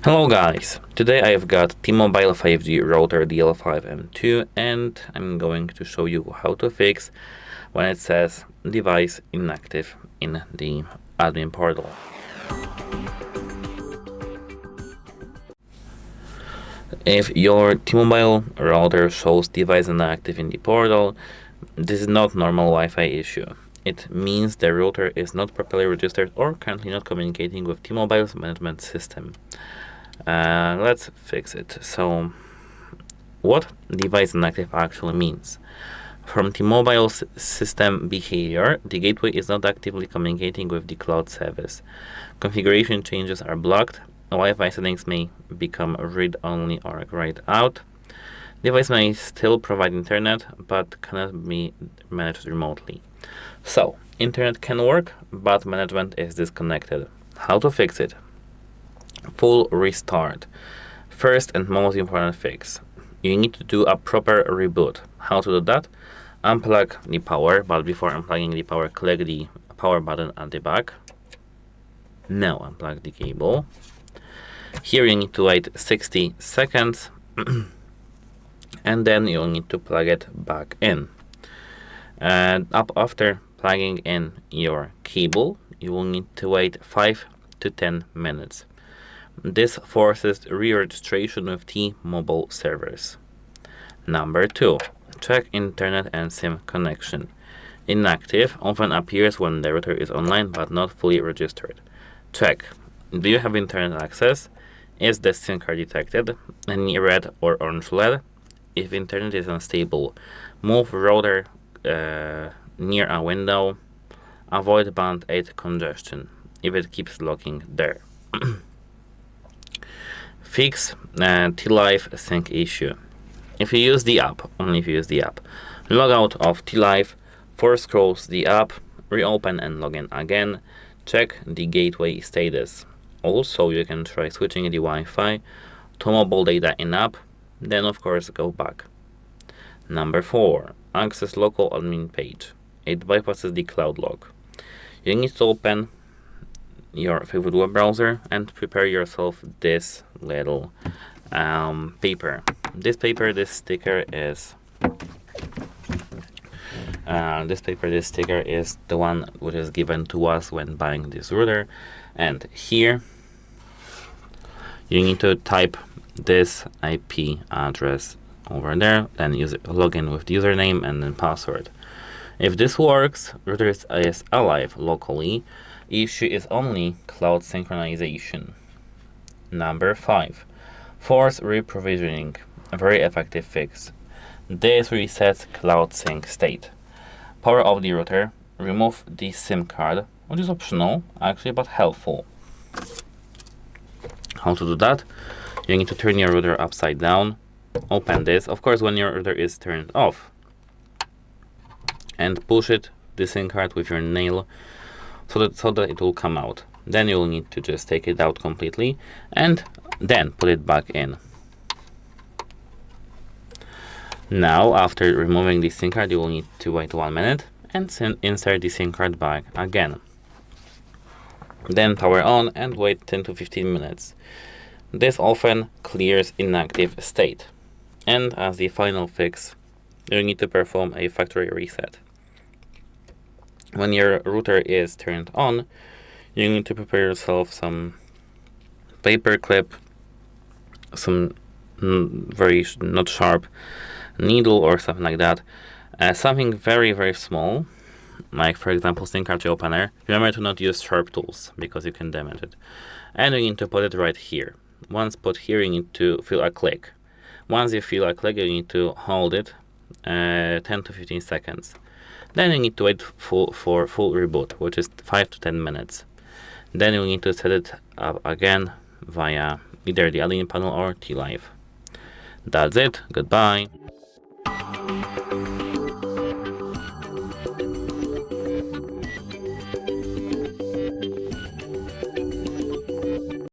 Hello guys, today I've got T-Mobile 5G router DL5M2 and I'm going to show you how to fix when it says device inactive in the admin portal. If your T-Mobile router shows device inactive in the portal, this is not normal Wi-Fi issue. It means the router is not properly registered or currently not communicating with T-Mobile's management system. Let's fix it. So, what device inactive actually means? From T-Mobile's system behavior, the gateway is not actively communicating with the cloud service. Configuration changes are blocked. Wi-Fi settings may become read-only or grayed out. Device may still provide internet, but cannot be managed remotely. So, internet can work, but management is disconnected. How to fix it? Full restart. First and most important fix. You need to do a proper reboot. How to do that? Unplug the power, but before unplugging the power, click the power button at the back. Now unplug the cable. Here you need to wait 60 seconds and then you'll need to plug it back in. And after plugging in your cable, you will need to wait 5 to 10 minutes. This forces re-registration with T-Mobile servers. Number 2. Check internet and SIM connection. Inactive often appears when the router is online but not fully registered. Check. Do you have internet access? Is the SIM card detected? Any red or orange LED? If internet is unstable, move router near a window. Avoid band 8 congestion if it keeps locking there. Fix T-Live sync issue. If you use the app, only if you use the app, log out of T-Live, force close the app, reopen and log in again. Check the gateway status. Also, you can try switching the Wi-Fi to mobile data in-app, then of course go back. Number 4. Access local admin page. It bypasses the cloud lock. You need to open your favorite web browser and prepare yourself this little paper. This sticker is the one which is given to us when buying this router, and here you need to type this IP address over there, then log in with the username and then password. If this works, router is alive locally. Issue is only cloud synchronization. Number 5. Force reprovisioning. A very effective fix. This resets cloud sync state. Power off the router. Remove the SIM card, which is optional actually, but helpful. How to do that? You need to turn your router upside down. Open this, of course, when your router is turned off, and push the SIM card with your nail so that it will come out. Then you will need to just take it out completely and then put it back in. Now, after removing the SIM card, you will need to wait 1 minute and insert the SIM card back again. Then power on and wait 10 to 15 minutes. This often clears inactive state. And as the final fix, you need to perform a factory reset. When your router is turned on, you need to prepare yourself some paper clip, some very not sharp needle or something like that. Something very, very small, like for example SIM card opener. Remember to not use sharp tools because you can damage it. And you need to put it right here. Once put here, you need to feel a click. Once you feel a click, you need to hold it 10 to 15 seconds. Then you need to wait for full reboot, which is 5 to 10 minutes. Then you need to set it up again via either the admin panel or T-Live. That's it. Goodbye.